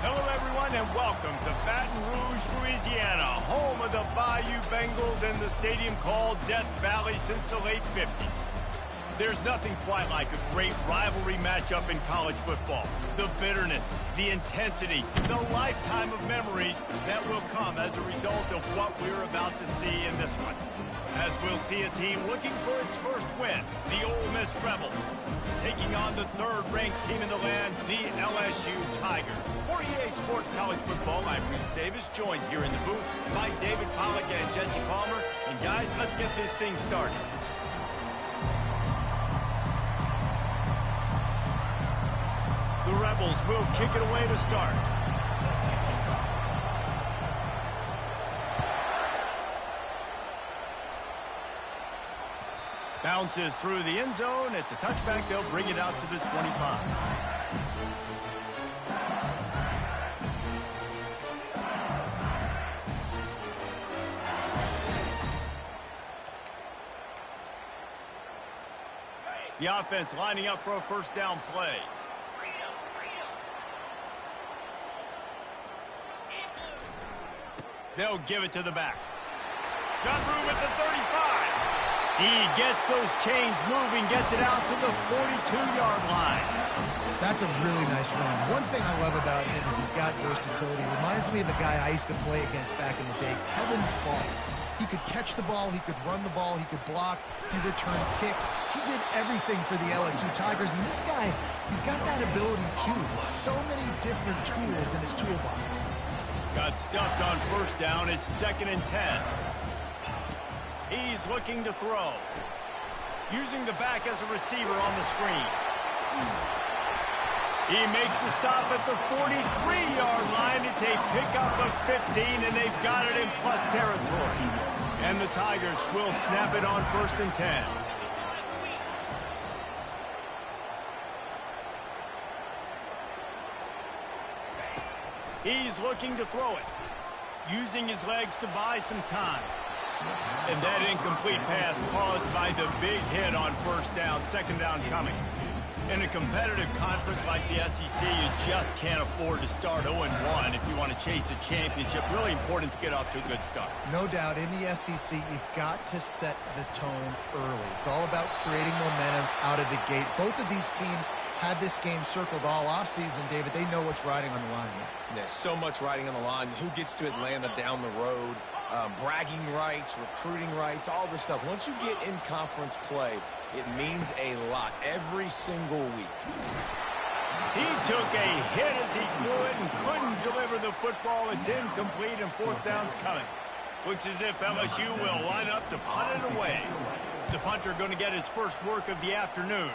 Hello, everyone, and welcome to Baton Rouge, Louisiana, home of the Bayou Bengals and the stadium called Death Valley since the late 50s. There's nothing quite like a great rivalry matchup in college football. The bitterness, the intensity, the lifetime of memories that will come as a result of what we're about to see in this one. As we'll see a team looking for its first win, the Ole Miss Rebels, taking on the third-ranked team in the land, the LSU Tigers. For EA Sports College Football, I'm Reese Davis, joined here in the booth by David Pollack and Jesse Palmer. And guys, let's get this thing started. The Rebels will kick it away to start. Bounces through the end zone. It's a touchback. They'll bring it out to the 25. The offense lining up for a first down play. They'll give it to the back. Got room at the 35. He gets those chains moving, gets it out to the 42-yard line. That's a really nice run. One thing I love about him is he's got versatility. Reminds me of a guy I used to play against back in the day, Kevin Falk. He could catch the ball, he could run the ball, he could block, he returned kicks. He did everything for the LSU Tigers, and this guy, he's got that ability too. So many different tools in his toolbox. Got stuffed on first down. It's 2nd and 10. He's looking to throw. Using the back as a receiver on the screen. He makes the stop at the 43-yard line. It's a pickup of 15, and they've got it in plus territory. And the Tigers will snap it on 1st and 10. He's looking to throw it, using his legs to buy some time. And that incomplete pass caused by the big hit on first down, 2nd down coming. In a competitive conference like the SEC, you just can't afford to start 0-1 if you want to chase a championship. Really important to get off to a good start. No doubt, in the SEC, you've got to set the tone early. It's all about creating momentum out of the gate. Both of these teams had this game circled all offseason, David. They know what's riding on the line here. There's so much riding on the line. Who gets to Atlanta down the road? Bragging rights, recruiting rights, all this stuff. Once you get in conference play, it means a lot every single week. He took a hit as he threw it and couldn't deliver the football. It's incomplete and 4th down's coming. Looks as if LSU will line up to punt it away. The punter going to get his first work of the afternoon.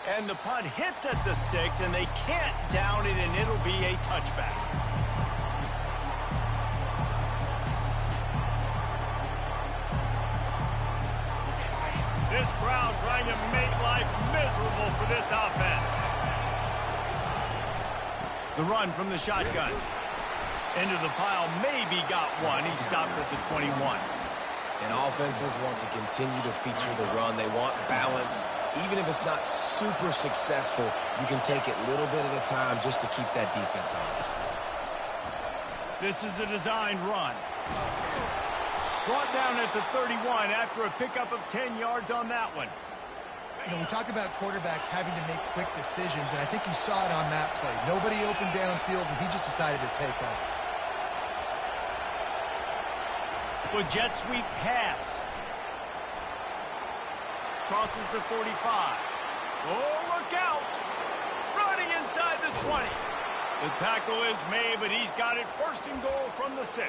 And the punt hits at the 6, and they can't down it, and it'll be a touchback. This crowd trying to make life miserable for this offense. The run from the shotgun. Into the pile, maybe got one. He stopped at the 21. And offenses want to continue to feature the run. They want balance. Even if it's not super successful, you can take it little bit at a time just to keep that defense honest. This is a designed run. Brought down at the 31 after a pickup of 10 yards on that one. You know, we talk about quarterbacks having to make quick decisions, and I think you saw it on that play. Nobody opened downfield, and he just decided to take off. With jet sweep pass. Crosses the 45. Oh, look out! Running inside the 20. The tackle is made, but he's got it 1st and goal from the 6.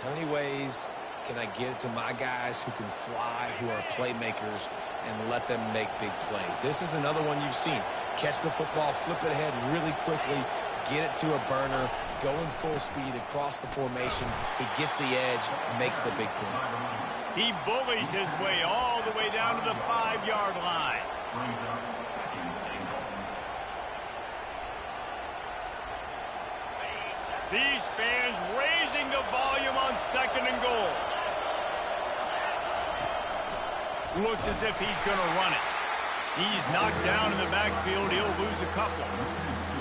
How many ways can I get it to my guys who can fly, who are playmakers, and let them make big plays? This is another one you've seen. Catch the football, flip it ahead really quickly, get it to a burner, going full speed across the formation. He gets the edge, makes the big play. He bullies his way all the way down to the 5-yard line. These fans raising the volume on 2nd and goal. Looks as if he's going to run it. He's knocked down in the backfield. He'll lose a couple.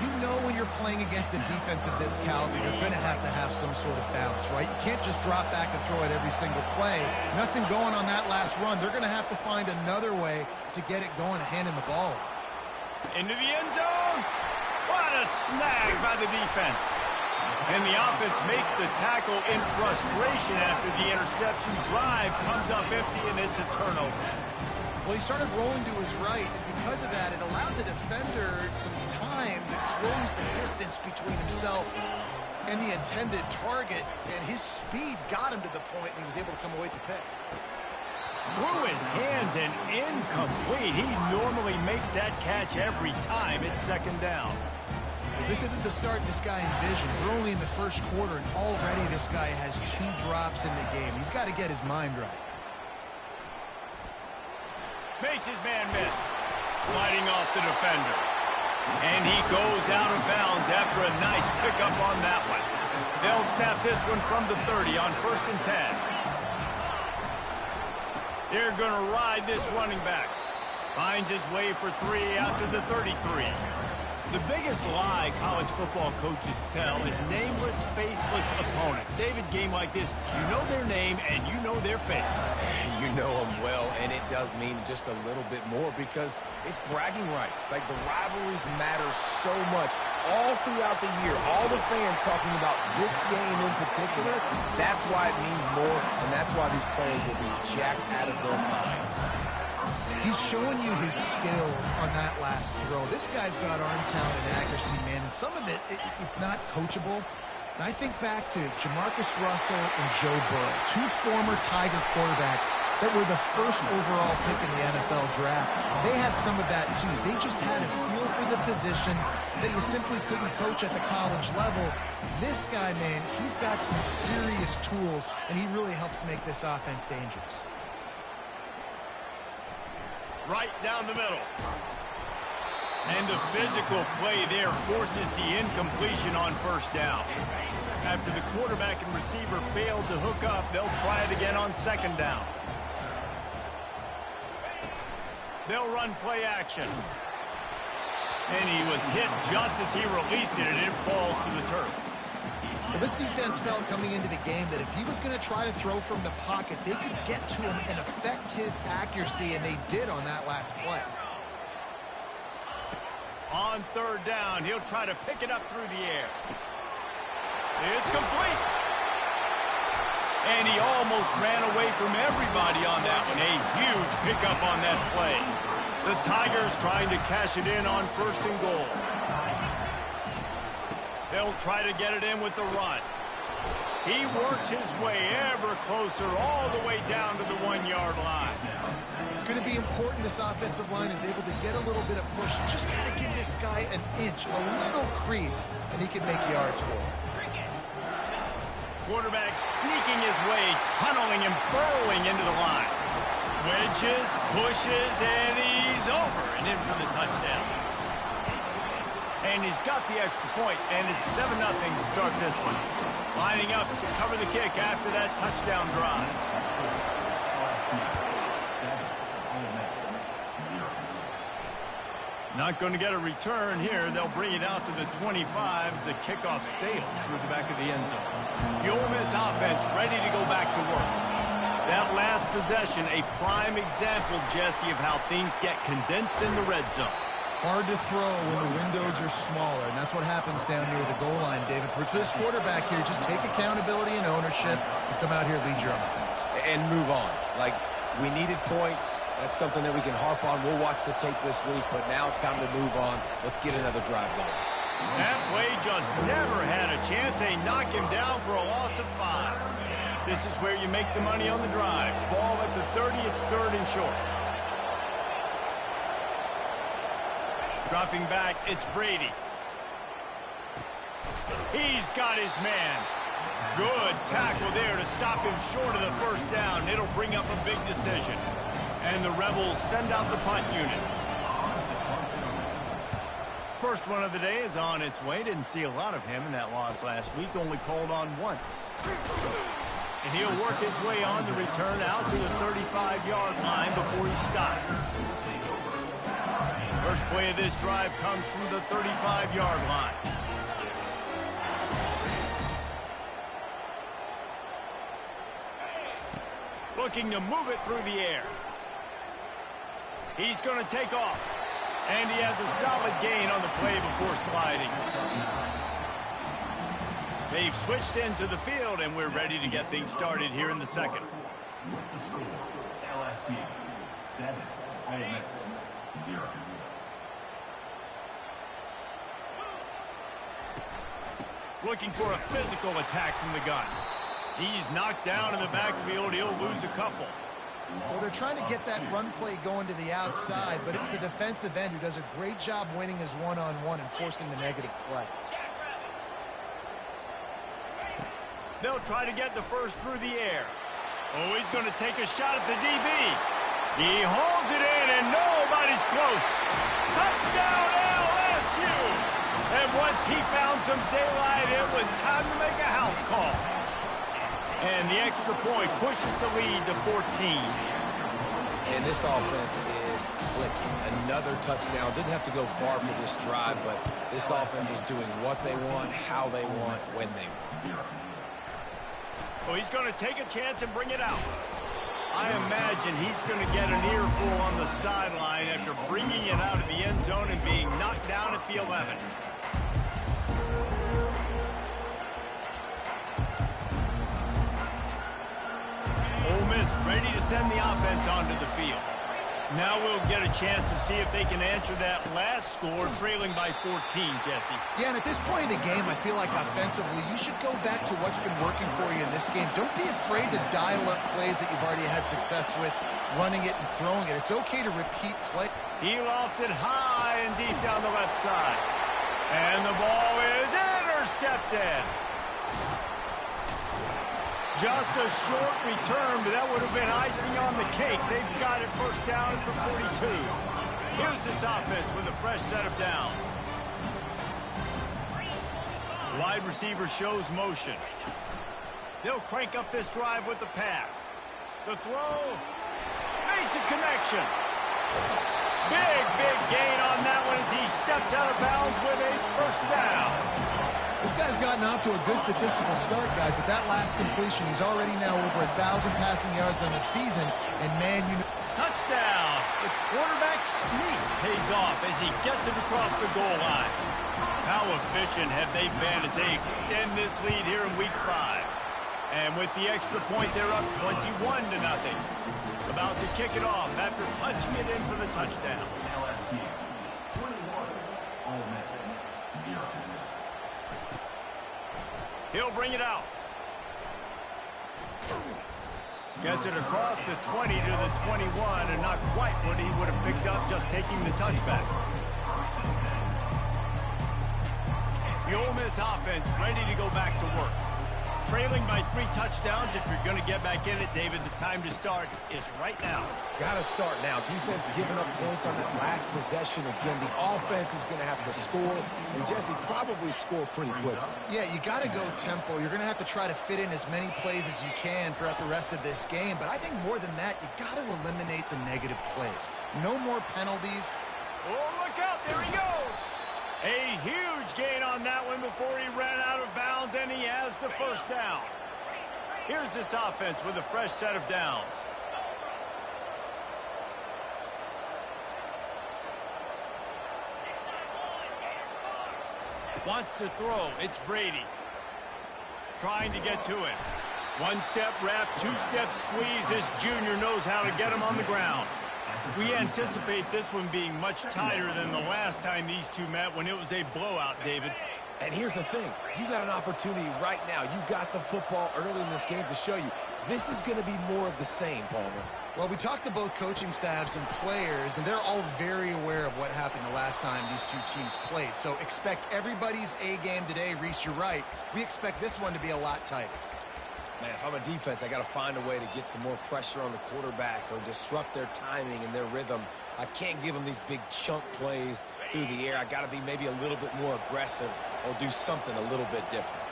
You know when you're playing against a defense of this caliber, you're going to have some sort of balance, right? You can't just drop back and throw it every single play. Nothing going on that last run. They're going to have to find another way to get it going, handing the ball off. Into the end zone. What a snag by the defense. And the offense makes the tackle in frustration after the interception. Drive comes up empty, and it's a turnover. Well, he started rolling to his right, and because of that, it allowed the defender some time to close the distance between himself and the intended target, and his speed got him to the point, and he was able to come away with the pick. Through his hands and incomplete. He normally makes that catch every time. It's second down. This isn't the start this guy envisioned. We're only in the first quarter, and already this guy has 2 drops in the game. He's got to get his mind right. Makes his man miss. Fighting off the defender. And he goes out of bounds after a nice pickup on that one. They'll snap this one from the 30 on 1st and 10. They're going to ride this running back. Finds his way for 3 out to the 33. The biggest lie college football coaches tell is nameless, faceless opponent. David, game like this, you know their name and you know their face. You know them well, and it does mean just a little bit more because it's bragging rights. Like, the rivalries matter so much all throughout the year. All the fans talking about this game in particular, that's why it means more, and that's why these players will be jacked out of their minds. He's showing you his skills on that last throw. This guy's got arm talent and accuracy, man. And some of it's not coachable. And I think back to Jamarcus Russell and Joe Burrow, 2 former Tiger quarterbacks that were the first overall pick in the NFL draft. They had some of that, too. They just had a feel for the position that you simply couldn't coach at the college level. This guy, man, he's got some serious tools, and he really helps make this offense dangerous. Right down the middle. And the physical play there forces the incompletion on 1st down. After the quarterback and receiver failed to hook up, they'll try it again on 2nd down. They'll run play action. And he was hit just as he released it, and it falls to the turf. Well, this defense felt coming into the game that if he was going to try to throw from the pocket, they could get to him and affect his accuracy, and they did on that last play. On 3rd down, he'll try to pick it up through the air. It's complete. And he almost ran away from everybody on that one. A huge pickup on that play. The Tigers trying to cash it in on 1st and goal. They'll try to get it in with the run. He worked his way ever closer all the way down to the 1-yard line. It's going to be important this offensive line is able to get a little bit of push. Just got to give this guy an inch, a little crease, and he can make yards for him. Quarterback sneaking his way, tunneling and burrowing into the line. Wedges, pushes, and he's over and in for the touchdown. And he's got the extra point, and it's 7-0 to start this one. Lining up to cover the kick after that touchdown drive. Not going to get a return here. They'll bring it out to the 25 as the kickoff sails through the back of the end zone. The Ole Miss offense ready to go back to work. That last possession, a prime example, Jesse, of how things get condensed in the red zone. Hard to throw when the windows are smaller, and that's what happens down near the goal line, David. For this quarterback here, just take accountability and ownership and come out here and lead your offense. And move on. Like, we needed points. That's something that we can harp on. We'll watch the tape this week, but now it's time to move on. Let's get another drive going. That play just never had a chance. They knock him down for a loss of 5. This is where you make the money on the drive. Ball at the 30, it's 3rd and short. Dropping back, it's Brady. He's got his man. Good tackle there to stop him short of the 1st down. It'll bring up a big decision. And the Rebels send out the punt unit. First one of the day is on its way. Didn't see a lot of him in that loss last week. Only called on once. And he'll work his way on the return out to the 35-yard line before he stops. play of this drive comes from the 35-yard line. Looking to move it through the air. He's going to take off. And he has a solid gain on the play before sliding. They've switched into the field, and we're ready to get things started here in the second. LSU 7, Ole Miss 0. Looking for a physical attack from the gun. He's knocked down in the backfield. He'll lose a couple. Well, they're trying to get that run play going to the outside, but it's the defensive end who does a great job winning his one-on-one and forcing the negative play. They'll try to get the first through the air. Oh, he's going to take a shot at the DB. He holds it in, and nobody's close. Touchdown, LSU! And once he found some daylight, it was time to make a house call. And the extra point pushes the lead to 14. And this offense is clicking. Another touchdown. Didn't have to go far for this drive, but this offense is doing what they want, how they want, when they want. Well, he's going to take a chance and bring it out. I imagine he's going to get an earful on the sideline after bringing it out of the end zone and being knocked down at the 11. Ole Miss ready to send the offense onto the field. Now we'll get a chance to see if they can answer that last score, trailing by 14, Jesse. Yeah, and at this point in the game, I feel like offensively, you should go back to what's been working for you in this game. Don't be afraid to dial up plays that you've already had success with, running it and throwing it. It's okay to repeat play. He lofts it high and deep down the left side. And the ball is intercepted. Just a short return, but that would have been icing on the cake. They've got it first down at the 42. Here's this offense with a fresh set of downs. Wide receiver shows motion. They'll crank up this drive with the pass. The throw makes a connection. Big gain on that one as he steps out of bounds with a first down. This guy's gotten off to a good statistical start, guys, but that last completion, he's already now over 1,000 passing yards on the season, and man, you know... Touchdown! The quarterback sneak pays off as he gets it across the goal line. How efficient have they been as they extend this lead here in Week 5? And with the extra point, they're up 21-0. About to kick it off after punching it in for the touchdown. LSU 21, Ole Miss 0. He'll bring it out. Gets it across the 20 to the 21, and not quite what he would have picked up just taking the touchback. The Ole Miss offense ready to go back to work. Trailing by 3 touchdowns. If you're going to get back in it, David, the time to start is right now. Got to start now. Defense giving up points on that last possession. Again, the offense is going to have to score, and Jesse probably score pretty quickly. Yeah, you got to go tempo. You're going to have to try to fit in as many plays as you can throughout the rest of this game. But I think more than that, you got to eliminate the negative plays. No more penalties. Oh, look out. There he goes. A huge gain on that one before he ran out of bounds, and he has the first down. Here's this offense with a fresh set of downs. Wants to throw. It's Brady. Trying to get to it. One-step wrap, two-step squeeze. This junior knows how to get him on the ground. We anticipate this one being much tighter than the last time these two met when it was a blowout, David. And here's the thing. You got an opportunity right now. You got the football early in this game to show you. This is going to be more of the same, Palmer. Well, we talked to both coaching staffs and players, and they're all very aware of what happened the last time these two teams played. So expect everybody's A game today. Reese, you're right. We expect this one to be a lot tighter. Man, if I'm a defense, I got to find a way to get some more pressure on the quarterback or disrupt their timing and their rhythm. I can't give them these big chunk plays through the air. I got to be maybe a little bit more aggressive or do something a little bit different.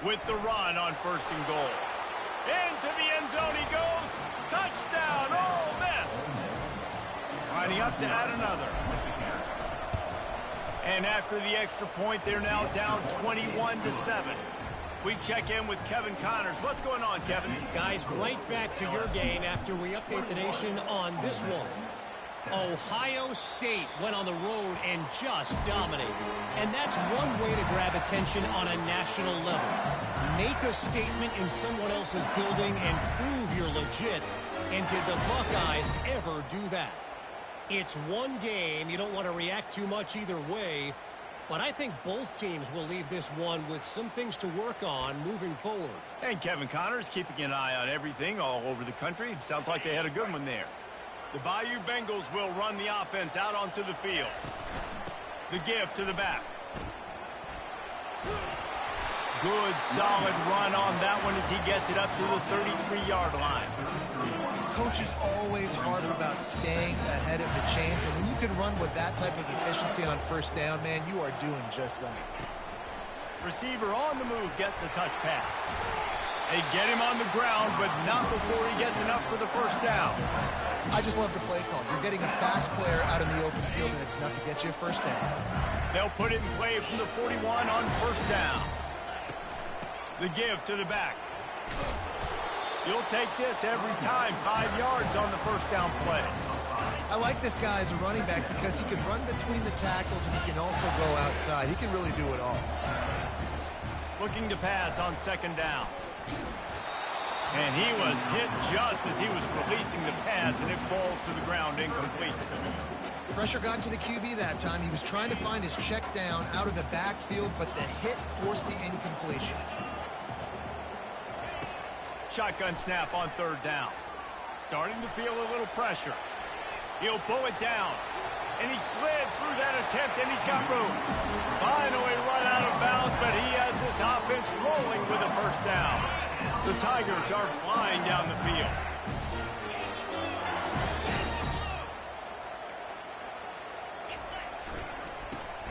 With the run on 1st and goal. Into the end zone he goes. Touchdown, Ole Miss. Lining up to add another. And after the extra point, they're now down 21-7. We check in with Kevin Connors. What's going on, Kevin? Guys, right back to your game after we update the nation on this one. Ohio State went on the road and just dominated. And that's one way to grab attention on a national level. Make a statement in someone else's building and prove you're legit. And did the Buckeyes ever do that? It's one game. You don't want to react too much either way. But I think both teams will leave this one with some things to work on moving forward. And Kevin Connors keeping an eye on everything all over the country. Sounds like they had a good one there. The Bayou Bengals will run the offense out onto the field. The give to the back. Good, solid run on that one as he gets it up to the 33-yard line. Coach is always harder about staying ahead of the chains, and when you can run with that type of efficiency on first down, man, you are doing just that. Receiver on the move gets the touch pass. They get him on the ground, but not before he gets enough for the first down. I just love the play call. You're getting a fast player out in the open field, and it's enough to get you a first down. They'll put it in play from the 41 on first down. The give to the back. You'll take this every time. 5 yards on the first down play. I like this guy as a running back because he can run between the tackles and he can also go outside. He can really do it all. Looking to pass on second down. And he was hit just as he was releasing the pass, and it falls to the ground incomplete. Pressure got to the QB that time. He was trying to find his check down out of the backfield, but the hit forced the incompletion. Shotgun snap on third down. Starting to feel a little pressure. He'll pull it down. And he slid through that attempt, and he's got room. Finally run out of bounds, but he has this offense rolling with a first down. The Tigers are flying down the field.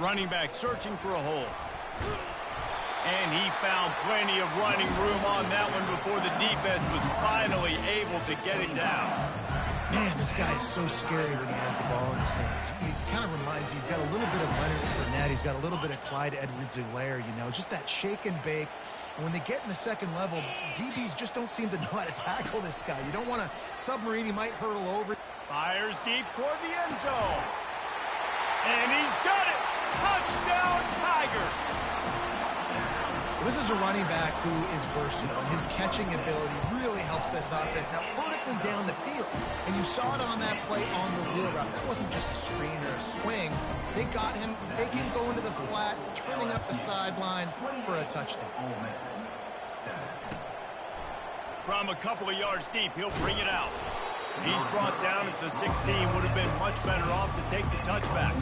Running back searching for a hole. And he found plenty of running room on that one before the defense was finally able to get it down. Man, this guy is so scary when he has the ball in his hands. He kind of reminds me, he's got a little bit of Leonard Fournette. He's got a little bit of Clyde Edwards-Helaire, you know, just that shake and bake. And when they get in the second level, DBs just don't seem to know how to tackle this guy. You don't want to submarine. He might hurtle over. Fires deep toward the end zone. And he's got it. Touchdown, Tigers. This is a running back who is versatile. His catching ability really helps this offense out vertically down the field. And you saw it on that play on the wheel route. That wasn't just a screen or a swing. They got him faking going to the flat, turning up the sideline for a touchdown. From a couple of yards deep, he'll bring it out. He's brought down at the 16. Would have been much better off to take the touchback.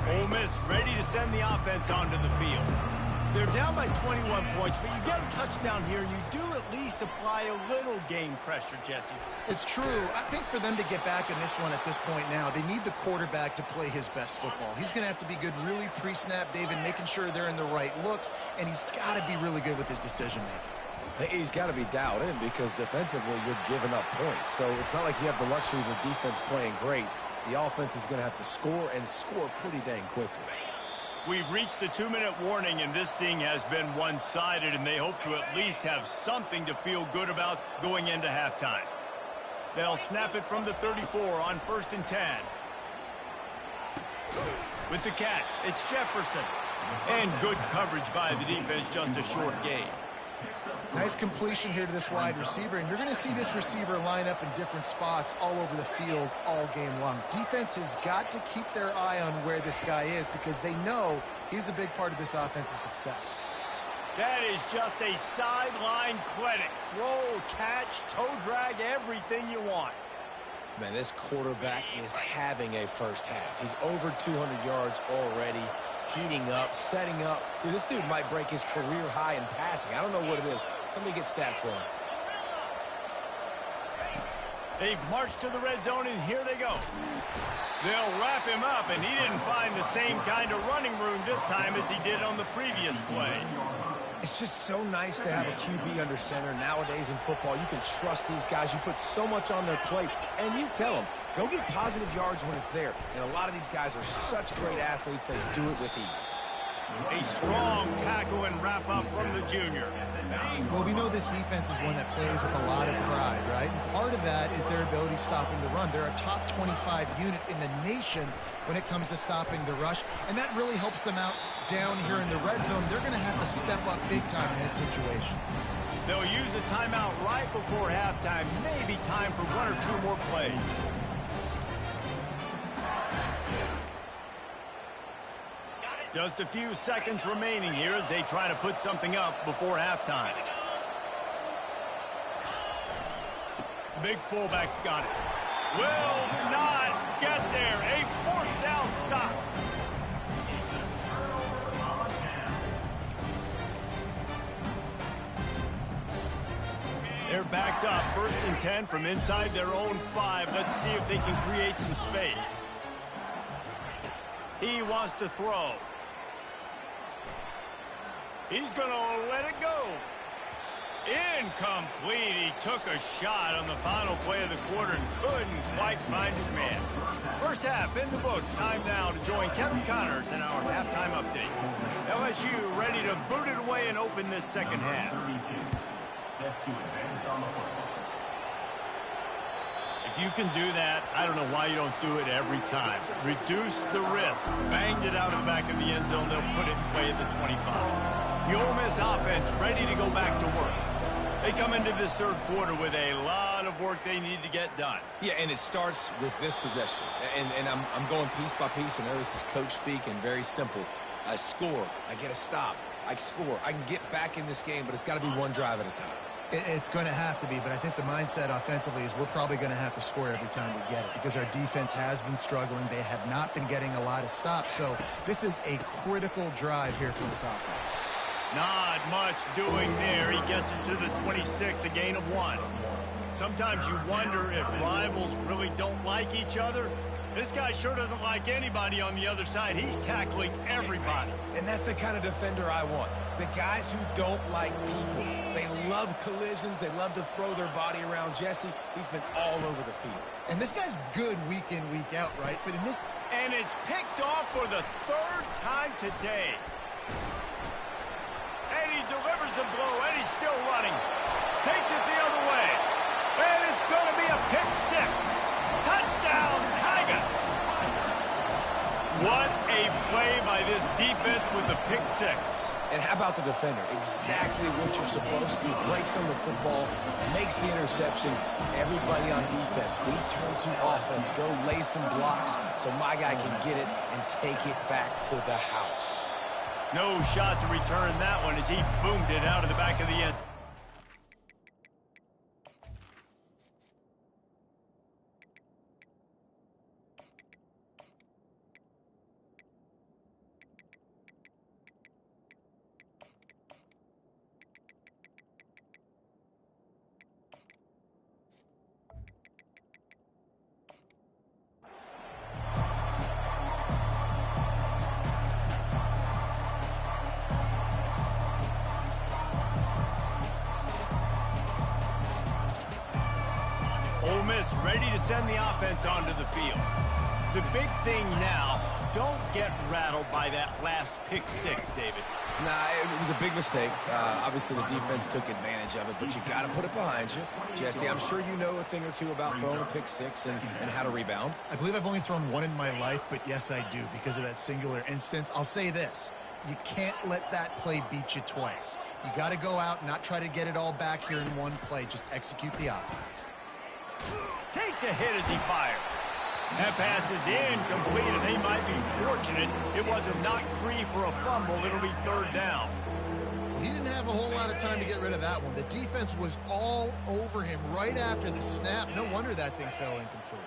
Ole Miss ready to send the offense onto the field. They're down by 21 points, but you get a touchdown here, and you do at least apply a little game pressure, Jesse. It's true. I think for them to get back in this one at this point now, they need the quarterback to play his best football. He's going to have to be good really pre-snap, David, making sure they're in the right looks, and he's got to be really good with his decision-making. He's got to be dialed in because defensively you're giving up points. So it's not like you have the luxury of the defense playing great. The offense is going to have to score and score pretty dang quickly. We've reached the 2-minute warning, and this thing has been one-sided, and they hope to at least have something to feel good about going into halftime. They'll snap it from the 34 on 1st and 10. With the catch, it's Jefferson. And good coverage by the defense, just a short gain. Nice completion here to this wide receiver, and you're going to see this receiver line up in different spots all over the field all game long. Defense has got to keep their eye on where this guy is because they know he's a big part of this offense's success. That is just a sideline clinic. Throw, catch, toe drag, everything you want. Man, this quarterback is having a first half. He's over 200 yards already. Heating up, setting up. Dude, this dude might break his career high in passing. I don't know what it is. Somebody get stats for him. They've marched to the red zone, and here they go. They'll wrap him up, and he didn't find the same kind of running room this time as he did on the previous play. It's just so nice to have a QB under center. Nowadays in football, you can trust these guys. You put so much on their plate, and you tell them, go get positive yards when it's there. And a lot of these guys are such great athletes that do it with ease. A strong tackle and wrap-up from the junior. Well, we know this defense is one that plays with a lot of pride, right? And part of that is their ability stopping the run. They're a top 25 unit in the nation when it comes to stopping the rush, and that really helps them out down here in the red zone. They're going to have to step up big time in this situation. They'll use a timeout right before halftime. Maybe time for one or two more plays. Just a few seconds remaining here as they try to put something up before halftime. Big fullback's got it. Will not get there. A fourth down stop. They're backed up. 1st and 10 from inside their own 5. Let's see if they can create some space. He wants to throw. He's going to let it go. Incomplete. He took a shot on the final play of the quarter and couldn't quite find his man. First half in the books. Time now to join Kevin Connors in our halftime update. LSU ready to boot it away and open this second half. Set to advance on the football. If you can do that, I don't know why you don't do it every time. Reduce the risk. Banged it out of the back of the end zone. They'll put it in play at the 25. The Ole Miss offense ready to go back to work. They come into this third quarter with a lot of work they need to get done. Yeah, and it starts with this possession. And I'm going piece by piece. I know this is coach speak and very simple. I score. I get a stop. I score. I can get back in this game, but it's got to be one drive at a time. It's going to have to be, but I think the mindset offensively is we're probably going to have to score every time we get it because our defense has been struggling. They have not been getting a lot of stops, so this is a critical drive here for this offense. Not much doing there. He gets it to the 26, a gain of 1. Sometimes you wonder if rivals really don't like each other. This guy sure doesn't like anybody on the other side. He's tackling everybody. And that's the kind of defender I want. The guys who don't like people. They love collisions. They love to throw their body around. Jesse, he's been all over the field. And this guy's good week in, week out, right? But in this... And it's picked off for the 3rd time today. And he delivers the blow, and he's still running. Takes it the other way. And it's going to be a pick 6. Touchdown, Tigers! What a play by this defense with the pick 6. And how about the defender? Exactly what you're supposed to do. Breaks on the football, makes the interception. Everybody on defense, we turn to offense. Go lay some blocks so my guy can get it and take it back to the house. No shot to return that one as he boomed it out of the back of the end. Ole Miss ready to send the offense onto the field. The big thing now, don't get rattled by that last pick 6, David. Nah, it was a big mistake. Obviously, the defense took advantage of it, but you got to put it behind you. Jesse, I'm sure you know a thing or two about throwing a pick 6 and how to rebound. I believe I've only thrown one in my life, but yes, I do because of that singular instance. I'll say this. You can't let that play beat you twice. You got to go out and not try to get it all back here in one play. Just execute the offense. Takes a hit as he fires. That pass is incomplete, and they might be fortunate it wasn't knocked free for a fumble. It'll be 3rd down. He didn't have a whole lot of time to get rid of that one. The defense was all over him right after the snap. No wonder that thing fell incomplete.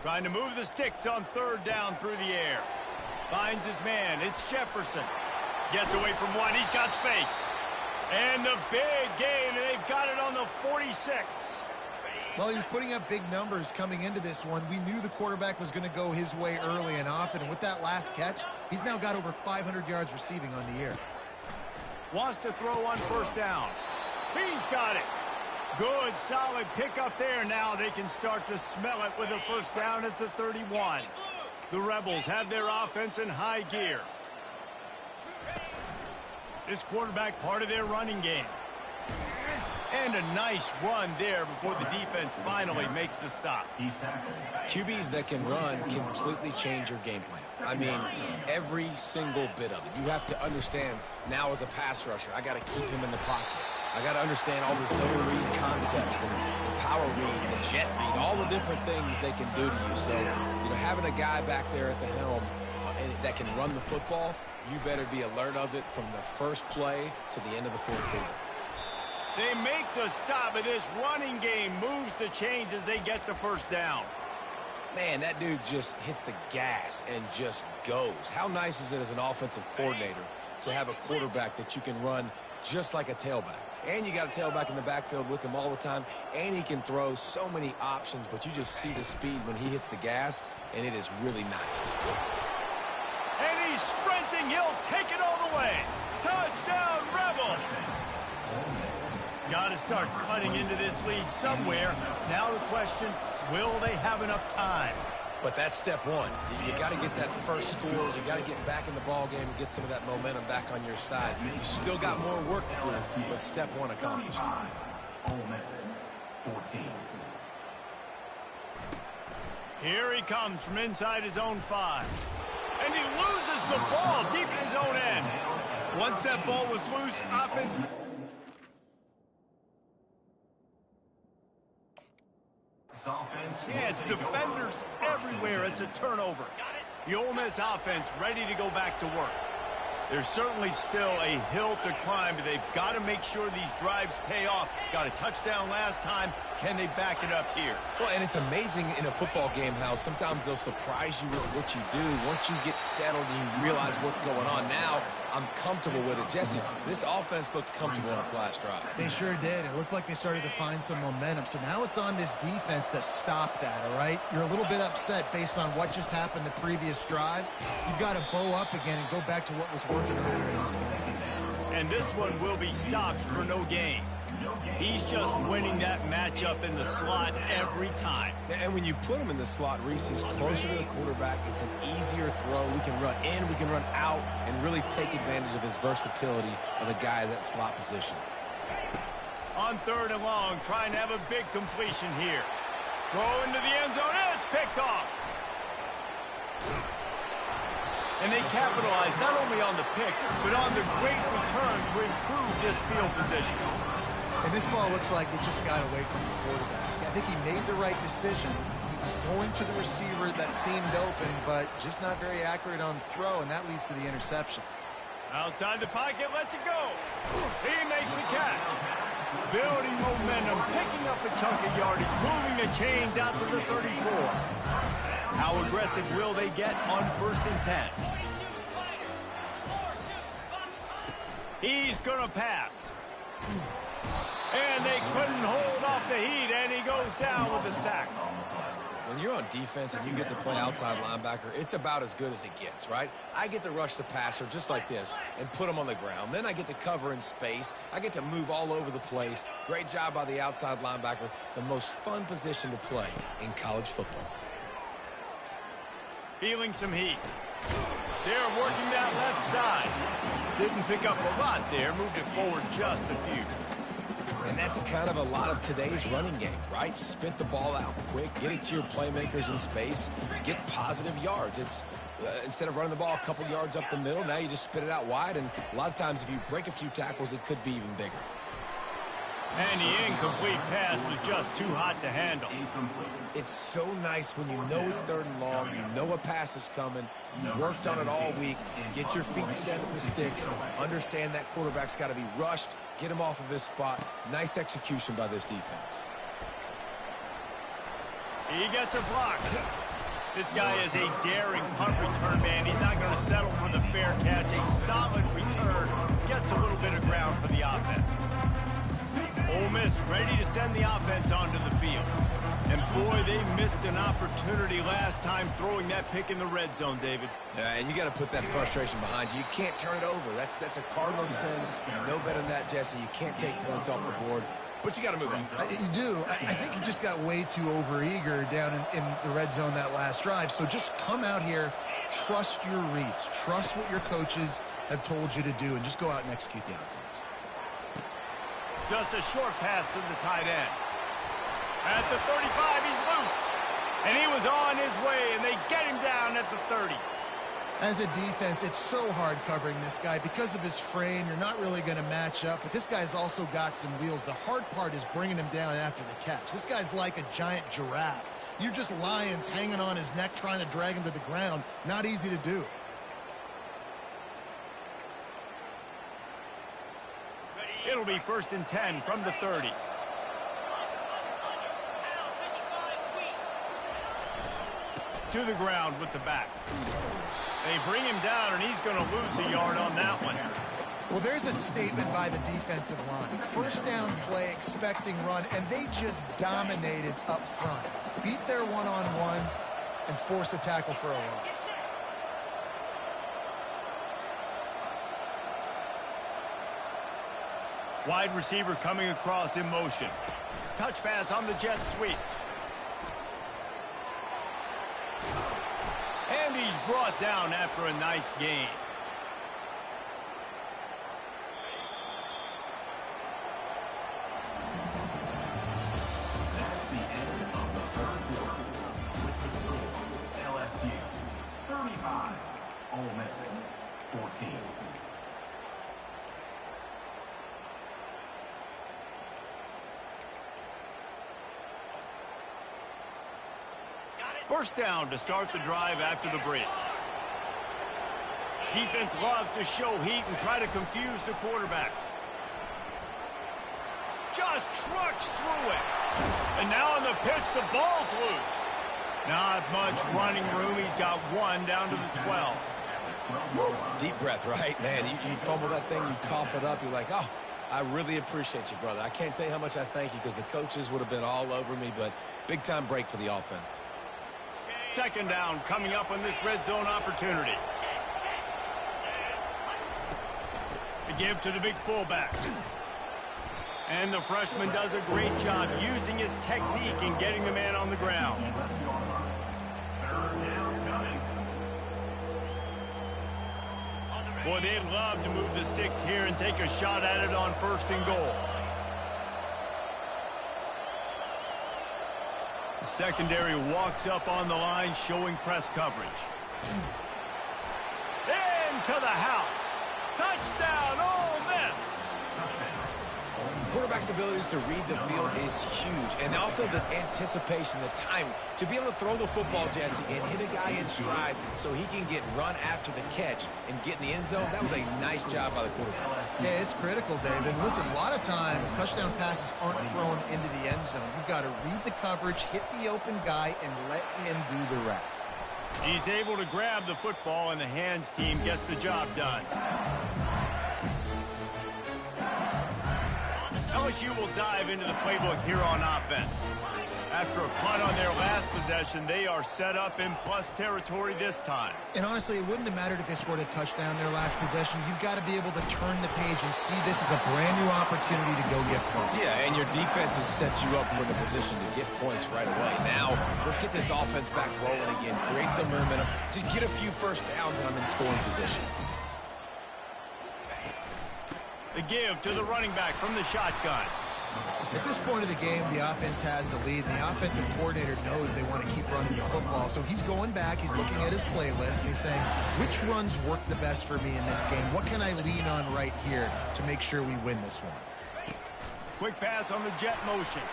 Trying to move the sticks on 3rd down through the air. Finds his man. It's Jefferson. Gets away from one. He's got space. And the big gain, and they've got it on the 46. Well, he was putting up big numbers coming into this one. We knew the quarterback was going to go his way early and often, and with that last catch, he's now got over 500 yards receiving on the year. Wants to throw on first down. He's got it. Good, solid pickup there. Now they can start to smell it with a first down at the 31. The Rebels have their offense in high gear. This quarterback part of their running game. And a nice run there before the defense finally makes the stop. QBs that can run completely change your game plan. I mean, every single bit of it. You have to understand now as a pass rusher, I got to keep him in the pocket. I got to understand all the zone read concepts and the power read, the jet read, all the different things they can do to you. So, having a guy back there at the helm that can run the football, you better be alert of it from the first play to the end of the fourth quarter. They make the stop, but this running game moves the chains as they get the first down. Man, that dude just hits the gas and just goes. How nice is it as an offensive coordinator to have a quarterback that you can run just like a tailback? And you got a tailback in the backfield with him all the time, and he can throw so many options, but you just see the speed when he hits the gas, and it is really nice. And he's sprinting. He'll take it all the way. Touchdown, Rebels! Got to start cutting into this lead somewhere. Now the question, will they have enough time? But that's step one. You got to get that first score. You got to get back in the ball game and get some of that momentum back on your side. You still got more work to do, but step one accomplished. Ole Miss 14. Here he comes from inside his own 5. And he loses the ball deep in his own end. Once that ball was loose, offense... Yeah, it's defenders everywhere. It's a turnover. The Ole Miss offense ready to go back to work. There's certainly still a hill to climb, but they've got to make sure these drives pay off. Got a touchdown last time. Can they back it up here? Well, and it's amazing in a football game how sometimes they'll surprise you with what you do. Once you get settled and you realize what's going on, now I'm comfortable with it. Jesse, this offense looked comfortable on its last drive. They sure did. It looked like they started to find some momentum. So now it's on this defense to stop that, all right? You're a little bit upset based on what just happened the previous drive. You've got to bow up again and go back to what was working earlier in this game. And this one will be stopped for no gain. He's just winning that matchup in the slot every time. And when you put him in the slot, Reese, he's closer to the quarterback. It's an easier throw. We can run in, we can run out, and really take advantage of his versatility of the guy at that slot position. On 3rd and long, trying to have a big completion here. Throw into the end zone, and it's picked off. And they capitalize not only on the pick, but on the great return to improve this field position. And this ball looks like it just got away from the quarterback. I think he made the right decision. He was going to the receiver that seemed open, but just not very accurate on the throw, and that leads to the interception. Outside the pocket, lets it go. He makes the catch. Building momentum, picking up a chunk of yardage, moving the chains out to the 34. How aggressive will they get on 1st and 10? He's going to pass. And they couldn't hold off the heat, and he goes down with a sack. When you're on defense and you get to play outside linebacker, it's about as good as it gets, right? I get to rush the passer just like this and put him on the ground. Then I get to cover in space. I get to move all over the place. Great job by the outside linebacker. The most fun position to play in college football. Feeling some heat. They're working that left side. Didn't pick up a lot there. Moved it forward just a few. And that's kind of a lot of today's running game, right? Spit the ball out quick, get it to your playmakers in space, get positive yards. It's instead of running the ball a couple yards up the middle, now you just spit it out wide, and a lot of times if you break a few tackles, it could be even bigger. And the incomplete pass was just too hot to handle. It's so nice when you know it's 3rd and long, you know a pass is coming, you worked on it all week, get your feet set at the sticks, understand that quarterback's got to be rushed, get him off of his spot. Nice execution by this defense. He gets a block. This guy is a daring punt return man. He's not going to settle for the fair catch. A solid return Miss ready to send the offense onto the field. And boy, they missed an opportunity last time throwing that pick in the red zone, David. Yeah, and you got to put that frustration behind you. You can't turn it over. That's a cardinal sin. You know better than that, Jesse. You can't take points off the board, but you got to move on. You do. I think he just got way too overeager down in the red zone that last drive. So just come out here, trust your reads, trust what your coaches have told you to do, and just go out and execute the offense. Just a short pass to the tight end. At the 35, he's loose. And he was on his way, and they get him down at the 30. As a defense, it's so hard covering this guy. Because of his frame, you're not really going to match up. But this guy's also got some wheels. The hard part is bringing him down after the catch. This guy's like a giant giraffe. You're just lions hanging on his neck trying to drag him to the ground. Not easy to do. It'll be 1st and 10 from the 30. To the ground with the back. They bring him down, and he's going to lose a yard on that one. Well, there's a statement by the defensive line. First down play, expecting run, and they just dominated up front. Beat their one-on-ones and force a tackle for a loss. Wide receiver coming across in motion. Touch pass on the jet sweep. And he's brought down after a nice gain. That's the end of the third quarter with the score LSU 35, Ole Miss 14. First down to start the drive after the break. Defense loves to show heat and try to confuse the quarterback. Just trucks through it. And now on the pitch, the ball's loose. Not much running room. He's got one down to the 12. Deep breath, right? Man, you fumble that thing, you cough it up, you're like, oh, I really appreciate you, brother. I can't tell you how much I thank you because the coaches would have been all over me, but big-time break for the offense. Second down coming up on this red zone opportunity. The give to the big fullback. And the freshman does a great job using his technique and getting the man on the ground. Boy, they'd love to move the sticks here and take a shot at it on 1st and goal. The secondary walks up on the line, showing press coverage. Into the house. Touchdown, Ole Miss. Quarterback's abilities to read the field is huge, and also the anticipation, the time to be able to throw the football, Jesse, and hit a guy in stride so he can get run after the catch and get in the end zone. That was a nice job by the quarterback. Yeah, it's critical, David. Listen, a lot of times touchdown passes aren't thrown into the end zone. You've got to read the coverage, hit the open guy, and let him do the rest. He's able to grab the football, and the hands team gets the job done. LSU will dive into the playbook here on offense. After a punt on their last possession, they are set up in plus territory this time. And honestly, it wouldn't have mattered if they scored a touchdown their last possession. You've got to be able to turn the page and see this as a brand new opportunity to go get points. Yeah, and your defense has set you up for the position to get points right away. Now, let's get this offense back rolling again. Create some momentum. Just get a few first downs, and I'm in scoring position. The give to the running back from the shotgun. At this point of the game, the offense has the lead, and the offensive coordinator knows they want to keep running the football. So he's going back, he's looking at his playlist, and he's saying, which runs work the best for me in this game? What can I lean on right here to make sure we win this one? Quick pass on the jet motion.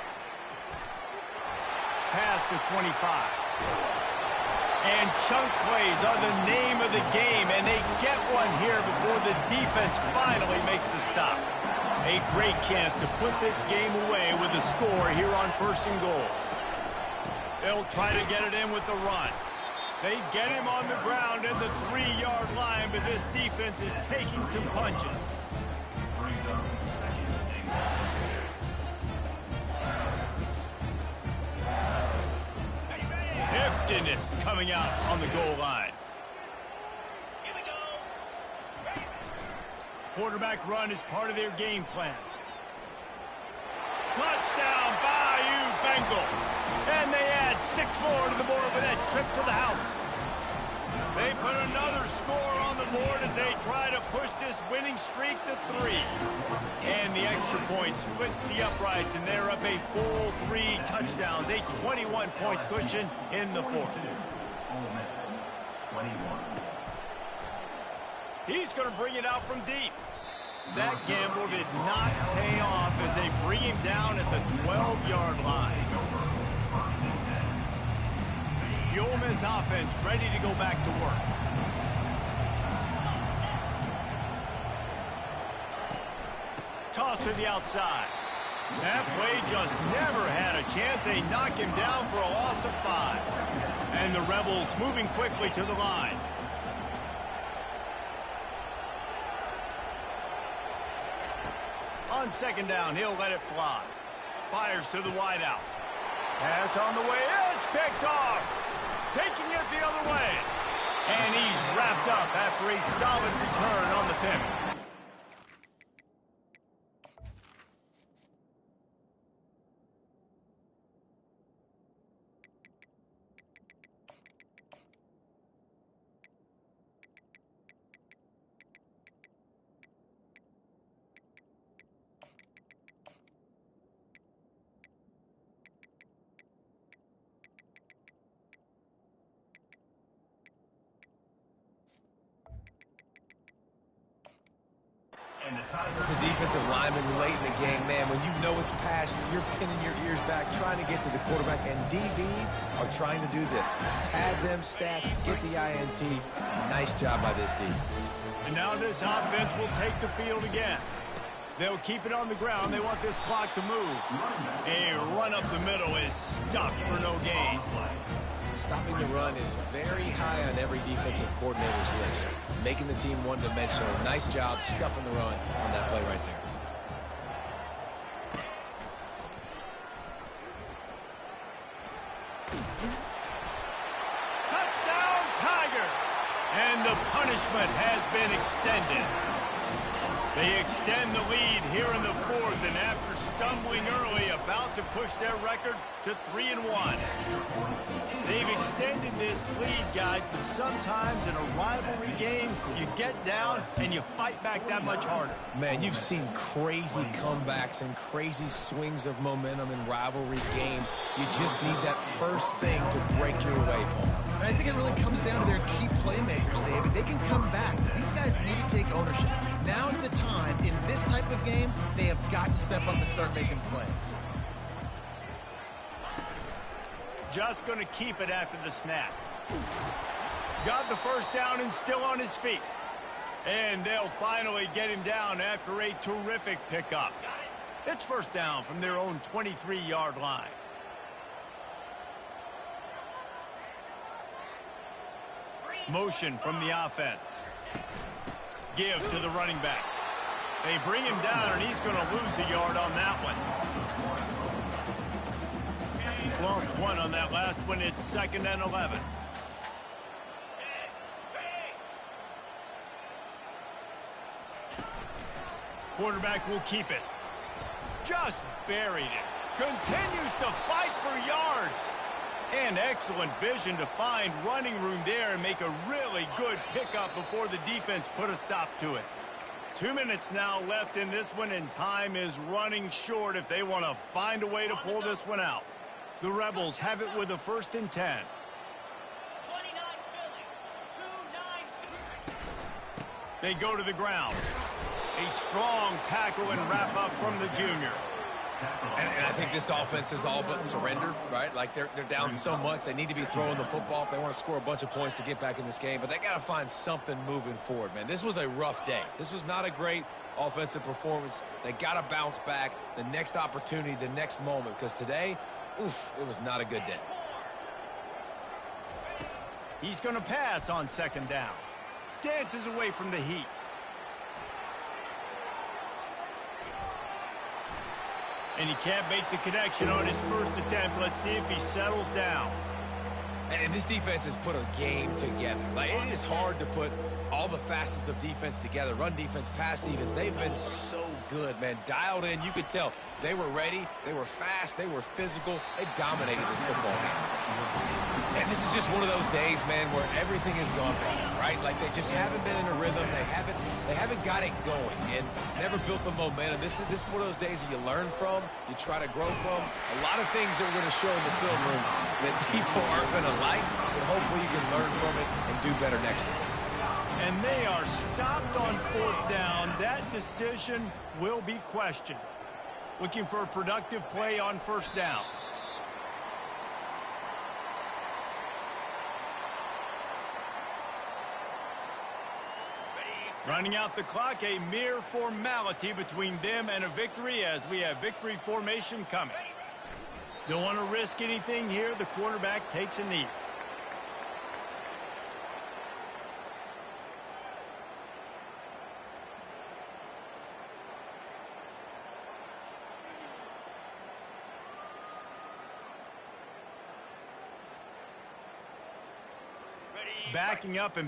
Pass to 25. And chunk plays are the name of the game, and they get one here before the defense finally makes the stop. A great chance to put this game away with a score here on 1st and goal. They'll try to get it in with the run. They get him on the ground at the 3-yard line, but this defense is taking some punches. emptiness coming out on the goal line. Quarterback run is part of their game plan. Touchdown, Bayou Bengals. And they add 6 more to the board with that trip to the house. They put another score on the board as they try to push this winning streak to 3. And the extra point splits the uprights, and they're up a full 3 touchdowns, a 21-point cushion in the fourth. Ole Miss, 21. He's going to bring it out from deep. That gamble did not pay off as they bring him down at the 12-yard line. The Ole Miss offense ready to go back to work. Toss to the outside. That play just never had a chance. They knock him down for a loss of 5. And the Rebels moving quickly to the line. On second down, he'll let it fly. Fires to the wideout. Pass on the way. It's picked off. Taking it the other way. And he's wrapped up after a solid return on the pick. As a defensive lineman late in the game, man, when you know it's passion, you're pinning your ears back, trying to get to the quarterback, and DBs are trying to do this. Pad them stats, get the INT. Nice job by this D. And now this offense will take the field again. They'll keep it on the ground. They want this clock to move. A run up the middle is stopped for no gain. Stopping the run is very high on every defensive coordinator's list. Making the team one-dimensional. Nice job stuffing the run on that play right there. Touchdown, Tigers! And the punishment has been extended. They extend the lead here in the fourth, and after stumbling early, about to push their record to 3-1. They've extended this lead, guys, but sometimes in a rivalry game, you get down and you fight back that much harder. Man, you've seen crazy comebacks and crazy swings of momentum in rivalry games. You just need that first thing to break your way, Paul. I think it really comes down to their key playmakers, David. They can come back. These guys need to take ownership. Now's the time. In this type of game, they have got to step up and start making plays. Just going to keep it after the snap. Got the first down and still on his feet. And they'll finally get him down after a terrific pickup. It's first down from their own 23-yard line. Motion from the offense. Give to the running back. They bring him down, and he's going to lose a yard on that one. Lost 1 on that last one. It's 2nd and 11. Quarterback will keep it. Just buried it. Continues to fight for yards. And excellent vision to find running room there and make a really good pickup before the defense put a stop to it. 2 minutes now left in this one, and time is running short if they want to find a way to pull this one out. The Rebels have it with a 1st and 10. They go to the ground. A strong tackle and wrap up from the junior. And I think this offense is all but surrendered, right? Like they're down so much, they need to be throwing the football if they want to score a bunch of points to get back in this game. But they got to find something moving forward, man. This was a rough day. This was not a great offensive performance. They got to bounce back the next opportunity, the next moment, because today, oof, it was not a good day. He's going to pass on 2nd down. Dances away from the heat. And he can't make the connection on his first attempt. Let's see if he settles down. And this defense has put a game together. Like, it is hard to put all the facets of defense together. Run defense, pass defense. They've been so good, man. Dialed in. You could tell they were ready. They were fast. They were physical. They dominated this football game. And this is just one of those days, man, where everything has gone wrong, right? Like, they just haven't been in a rhythm. They haven't got it going and never built the momentum. This is one of those days that you learn from, you try to grow from. A lot of things that we're going to show in the film room that people aren't going to like, but hopefully you can learn from it and do better next time. And they are stopped on 4th down. That decision will be questioned. Looking for a productive play on 1st down. Running out the clock, a mere formality between them and a victory as we have victory formation coming. Don't want to risk anything here. The quarterback takes a knee.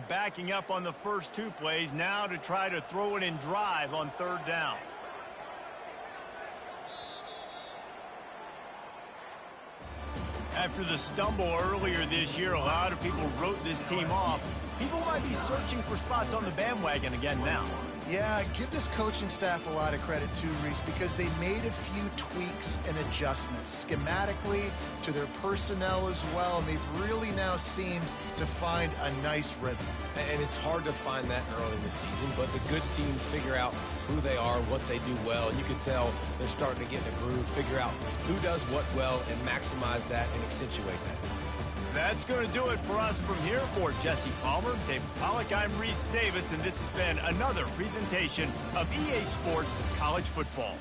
Backing up on the first 2 plays now to try to throw it in drive on 3rd down. After the stumble earlier this year, a lot of people wrote this team off. People might be searching for spots on the bandwagon again now. Yeah, give this coaching staff a lot of credit too, Reese, because they made a few tweaks and adjustments schematically to their personnel as well, and they've really now seemed to find a nice rhythm. And it's hard to find that early in the season, but the good teams figure out who they are, what they do well, and you can tell they're starting to get in a groove, figure out who does what well, and maximize that and accentuate that. That's going to do it for us from here. For Jesse Palmer, David Pollack, I'm Reese Davis, and this has been another presentation of EA Sports College Football.